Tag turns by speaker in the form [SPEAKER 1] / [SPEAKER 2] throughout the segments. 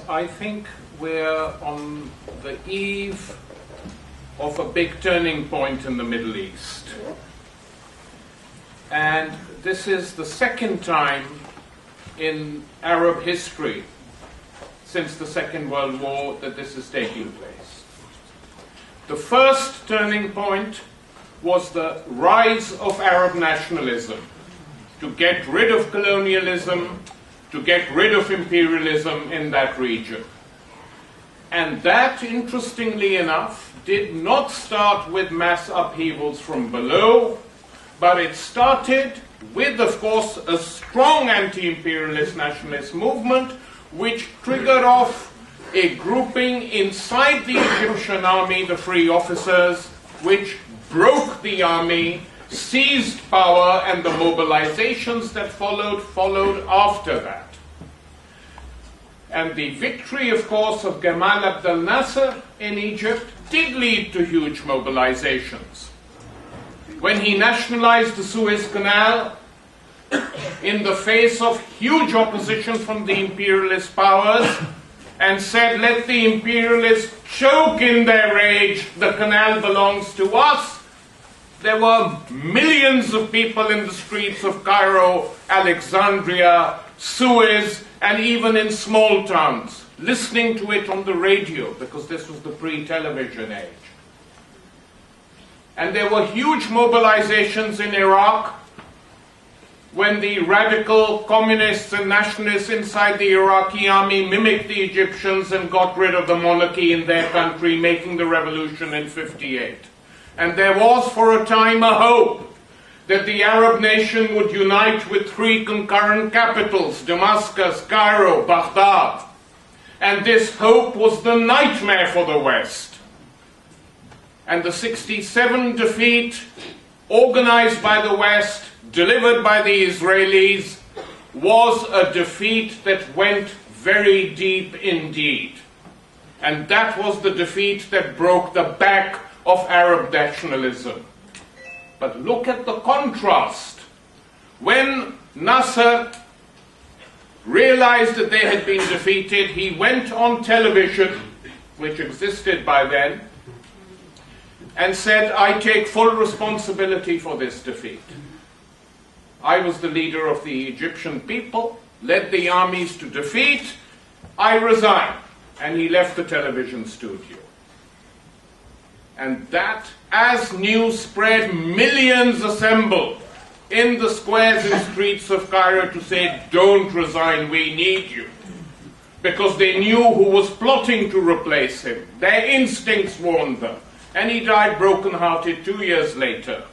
[SPEAKER 1] I think we're on the eve of a big turning point in the Middle East. And this is the second time in Arab history since the Second World War that this is taking place. The first turning point was the rise of Arab nationalism, to get rid of colonialism, to get rid of imperialism in that region. And that, interestingly enough, did not start with mass upheavals from below, but it started with, of course, a strong anti-imperialist nationalist movement, which triggered off a grouping inside the Egyptian army, the Free Officers, which broke the army, seized power, and the mobilizations that followed after that. And the victory, of course, of Gamal Abdel Nasser in Egypt did lead to huge mobilizations. When he nationalized the Suez Canal, in the face of huge opposition from the imperialist powers, and said, let the imperialists choke in their rage, the canal belongs to us, there were millions of people in the streets of Cairo, Alexandria, Suez, and even in small towns, listening to it on the radio, because this was the pre-television age. And there were huge mobilizations in Iraq when the radical communists and nationalists inside the Iraqi army mimicked the Egyptians and got rid of the monarchy in their country, making the revolution in '58. And there was for a time a hope that the Arab nation would unite with three concurrent capitals, Damascus, Cairo, Baghdad. And this hope was the nightmare for the West. And the '67 defeat, organized by the West, delivered by the Israelis, was a defeat that went very deep indeed. And that was the defeat that broke the back of Arab nationalism. But look at the contrast. When Nasser realized that they had been defeated, he went on television, which existed by then, and said, I take full responsibility for this defeat. I was the leader of the Egyptian people, led the armies to defeat, I resign. And he left the television studio. And that, as news spread, millions assembled in the squares and streets of Cairo to say, don't resign, we need you. Because they knew who was plotting to replace him. Their instincts warned them. And he died broken-hearted 2 years later,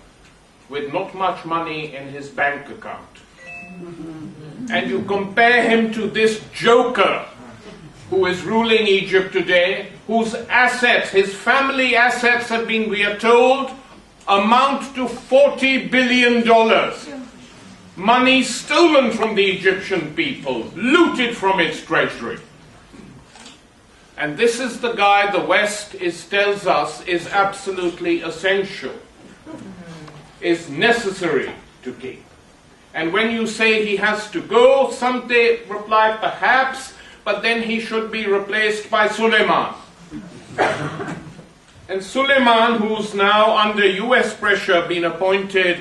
[SPEAKER 1] with not much money in his bank account. And you compare him to this joker who is ruling Egypt today, whose assets, his family assets have been, we are told, amount to $40 billion. Money stolen from the Egyptian people, looted from its treasury. And this is the guy the West tells us is absolutely essential, is necessary to keep. And when you say he has to go, some reply perhaps, but then he should be replaced by Suleiman. And Suleiman, who's now under US pressure been appointed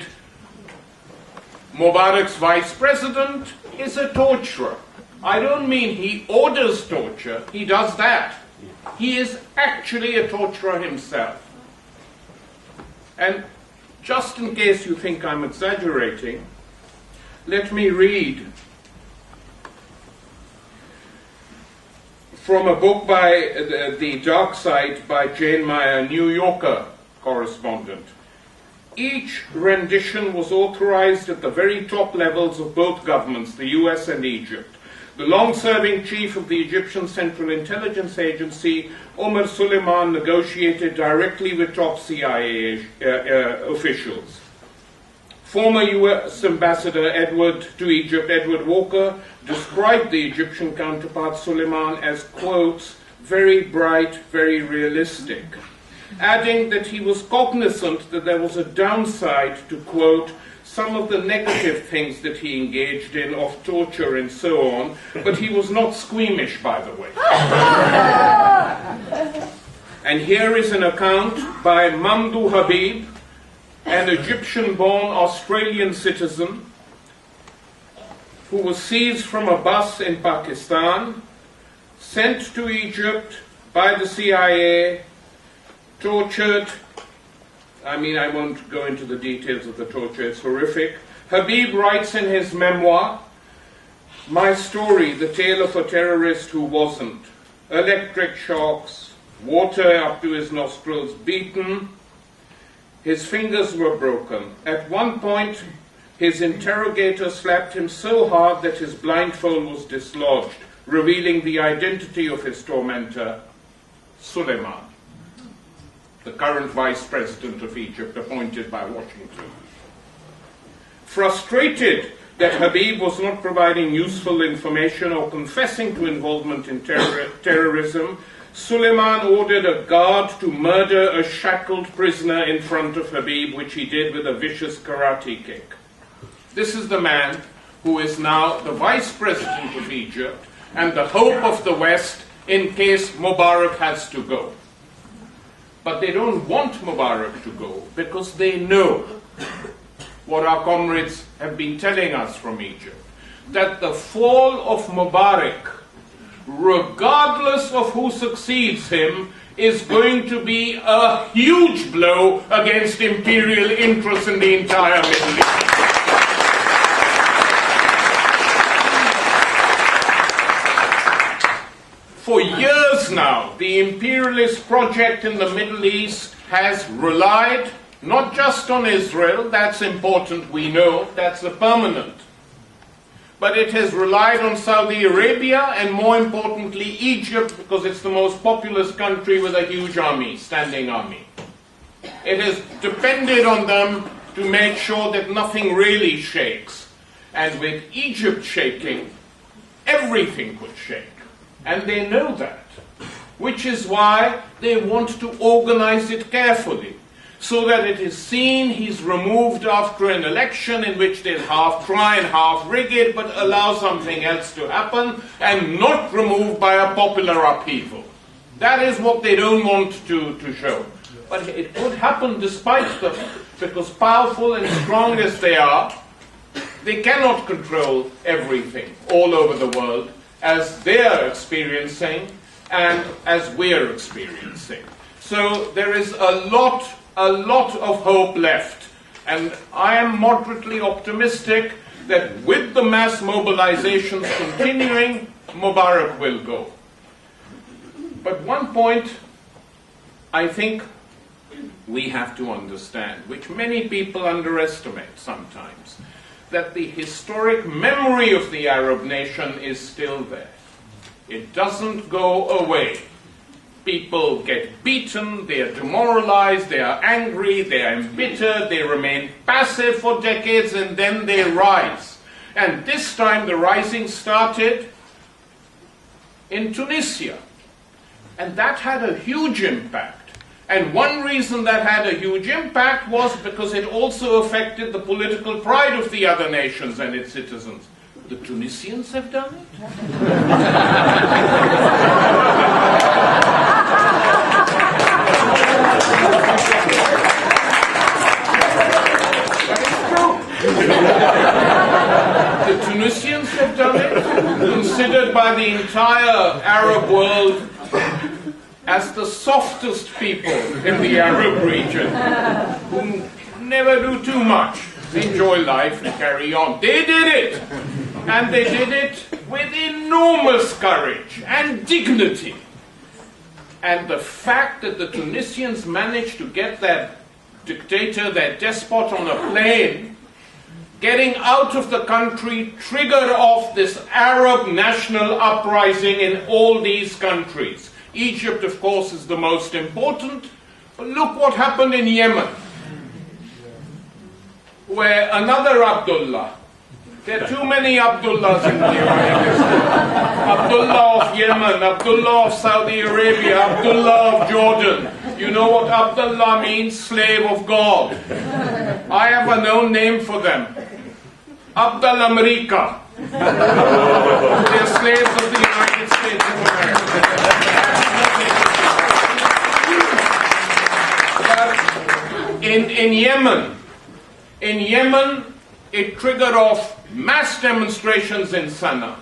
[SPEAKER 1] Mubarak's vice president, is a torturer. I don't mean he orders torture, he does that. He is actually a torturer himself. And just in case you think I'm exaggerating, let me read from a book by The Dark Side by Jane Meyer, New Yorker correspondent. Each rendition was authorized at the very top levels of both governments, the US and Egypt. The long-serving chief of the Egyptian Central Intelligence Agency, Omar Suleiman, negotiated directly with top CIA officials. Former US Ambassador to Egypt, Edward Walker, described the Egyptian counterpart Suleiman as, quotes, very bright, very realistic, adding that he was cognizant that there was a downside to, quote, some of the negative things that he engaged in, of torture and so on, but he was not squeamish, by the way. And here is an account by Mamdouh Habib, an Egyptian-born Australian citizen who was seized from a bus in Pakistan, sent to Egypt by the CIA, tortured. I won't go into the details of the torture, it's horrific. Habib writes in his memoir, "My story, the tale of a terrorist who wasn't. Electric shocks, water up to his nostrils, beaten. His fingers were broken. At one point, his interrogator slapped him so hard that his blindfold was dislodged, revealing the identity of his tormentor, Suleiman, the current vice president of Egypt, appointed by Washington. Frustrated that Habib was not providing useful information or confessing to involvement in terrorism, Suleiman ordered a guard to murder a shackled prisoner in front of Habib, which he did with a vicious karate kick." This is the man who is now the vice president of Egypt and the hope of the West in case Mubarak has to go. But they don't want Mubarak to go because they know what our comrades have been telling us from Egypt, that the fall of Mubarak, regardless of who succeeds him, is going to be a huge blow against imperial interests in the entire Middle East. For years now, the imperialist project in the Middle East has relied not just on Israel, that's important, we know, that's a permanent, but it has relied on Saudi Arabia and, more importantly, Egypt, because it's the most populous country with a huge army, standing army. It has depended on them to make sure that nothing really shakes. And with Egypt shaking, everything could shake. And they know that, which is why they want to organize it carefully, so that it is seen he's removed after an election in which they'll half try and half rig it, but allow something else to happen, and not removed by a popular upheaval. That is what they don't want to show. But it could happen despite them, because powerful and strong as they are, they cannot control everything all over the world, as they're experiencing and as we're experiencing. So there is a lot of hope left. And I am moderately optimistic that with the mass mobilizations continuing, Mubarak will go. But one point I think we have to understand, which many people underestimate sometimes, that the historic memory of the Arab nation is still there. It doesn't go away. People get beaten, they are demoralized, they are angry, they are embittered, they remain passive for decades, and then they rise. And this time the rising started in Tunisia. And that had a huge impact. And one reason that had a huge impact was because it also affected the political pride of the other nations and its citizens. The Tunisians have done it? The Tunisians have done it, considered by the entire Arab world as the softest people in the Arab region, who never do too much, enjoy life and carry on. They did it, and they did it with enormous courage and dignity. And the fact that the Tunisians managed to get that dictator, that despot on a plane, getting out of the country, triggered off this Arab national uprising in all these countries. Egypt, of course, is the most important, but look what happened in Yemen, where another Abdullah, there are too many Abdullahs in the Iranian history. Abdullah of Yemen, Abdullah of Saudi Arabia, Abdullah of Jordan. You know what Abdullah means? Slave of God. I have a known name for them. Abdul America. They're slaves of the United States of America. But in Yemen, it triggered off mass demonstrations in Sana'a.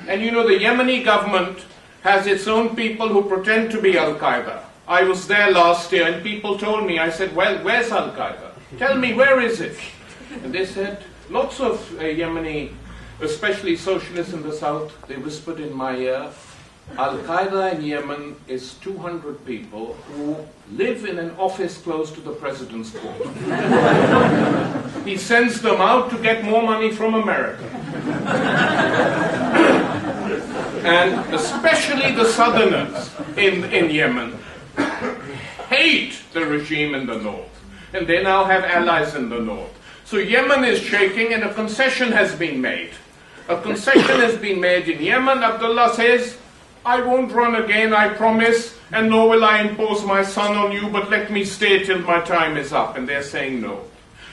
[SPEAKER 1] And you know, the Yemeni government has its own people who pretend to be Al-Qaeda. I was there last year and people told me, I said, well, where's Al-Qaeda? Tell me, where is it? And they said, lots of Yemeni, especially socialists in the south, they whispered in my ear, Al-Qaeda in Yemen is 200 people who live in an office close to the president's court. He sends them out to get more money from America. And especially the southerners in Yemen hate the regime in the north. And they now have allies in the north. So Yemen is shaking and a concession has been made. A concession has been made in Yemen. Abdullah says, I won't run again, I promise, and nor will I impose my son on you, but let me stay till my time is up. And they're saying no.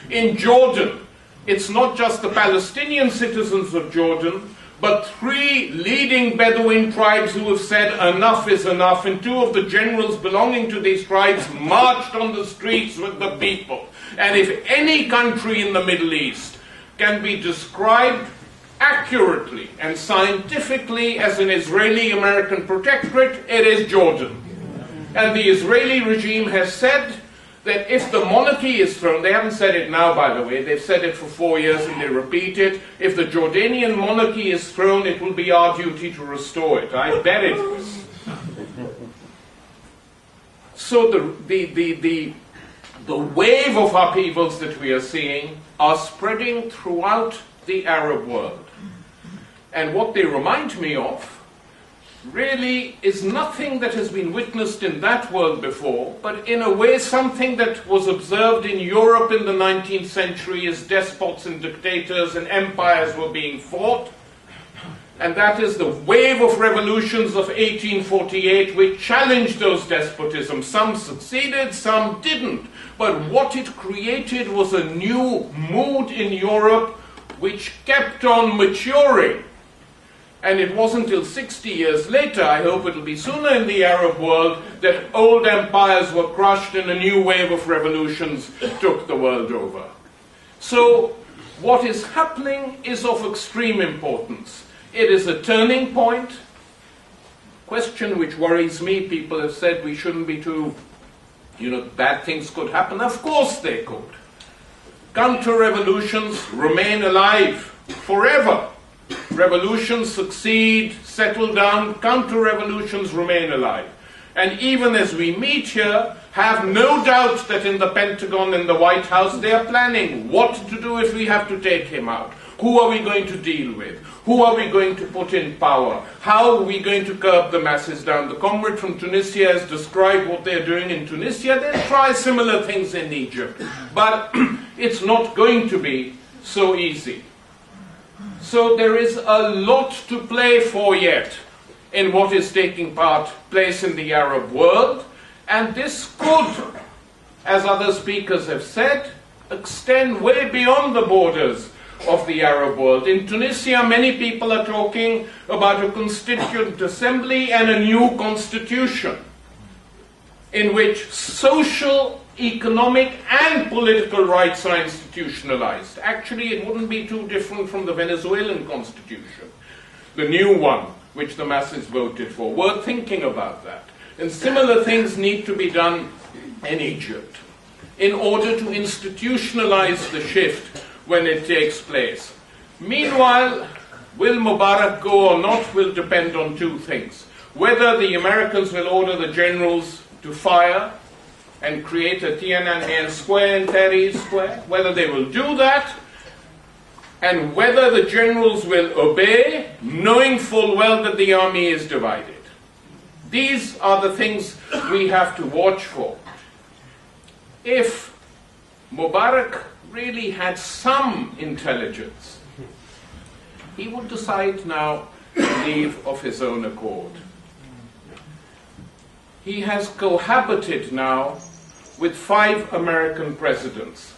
[SPEAKER 1] In Jordan, it's not just the Palestinian citizens of Jordan, but 3 leading Bedouin tribes who have said enough is enough, and 2 of the generals belonging to these tribes marched on the streets with the people. And if any country in the Middle East can be described accurately and scientifically as an Israeli-American protectorate, it is Jordan. And the Israeli regime has said that if the monarchy is thrown, they haven't said it now, by the way, they've said it for 4 years and they repeat it, if the Jordanian monarchy is thrown, it will be our duty to restore it. I bet it is. So the wave of upheavals that we are seeing are spreading throughout the Arab world. And what they remind me of really is nothing that has been witnessed in that world before, but in a way something that was observed in Europe in the 19th century as despots and dictators and empires were being fought. And that is the wave of revolutions of 1848, which challenged those despotisms. Some succeeded, some didn't. But what it created was a new mood in Europe which kept on maturing. And it wasn't until 60 years later, I hope it'll be sooner in the Arab world, that old empires were crushed and a new wave of revolutions took the world over. So what is happening is of extreme importance. It is a turning point. Question which worries me, people have said we shouldn't be too, bad things could happen. Of course they could. Counter-revolutions remain alive forever. Revolutions succeed, settle down, counter-revolutions remain alive. And even as we meet here, have no doubt that in the Pentagon and the White House they are planning what to do if we have to take him out. Who are we going to deal with? Who are we going to put in power? How are we going to curb the masses down? The comrade from Tunisia has described what they're doing in Tunisia. They'll try similar things in Egypt. But it's not going to be so easy. So there is a lot to play for yet in what is taking place in the Arab world. And this could, as other speakers have said, extend way beyond the borders of the Arab world. In Tunisia, many people are talking about a constituent assembly and a new constitution in which social, economic and political rights are institutionalized. Actually, it wouldn't be too different from the Venezuelan constitution, the new one which the masses voted for. Worth thinking about that. And similar things need to be done in Egypt in order to institutionalize the shift when it takes place. Meanwhile, will Mubarak go or not will depend on 2 things. Whether the Americans will order the generals to fire and create a Tiananmen Square in Tahrir Square, whether they will do that, and whether the generals will obey, knowing full well that the army is divided. These are the things we have to watch for. If Mubarak really had some intelligence, he would decide now to leave of his own accord. He has cohabited now with 5 American presidents.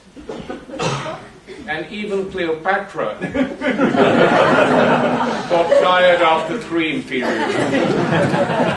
[SPEAKER 1] And even Cleopatra got tired after 3 imperials.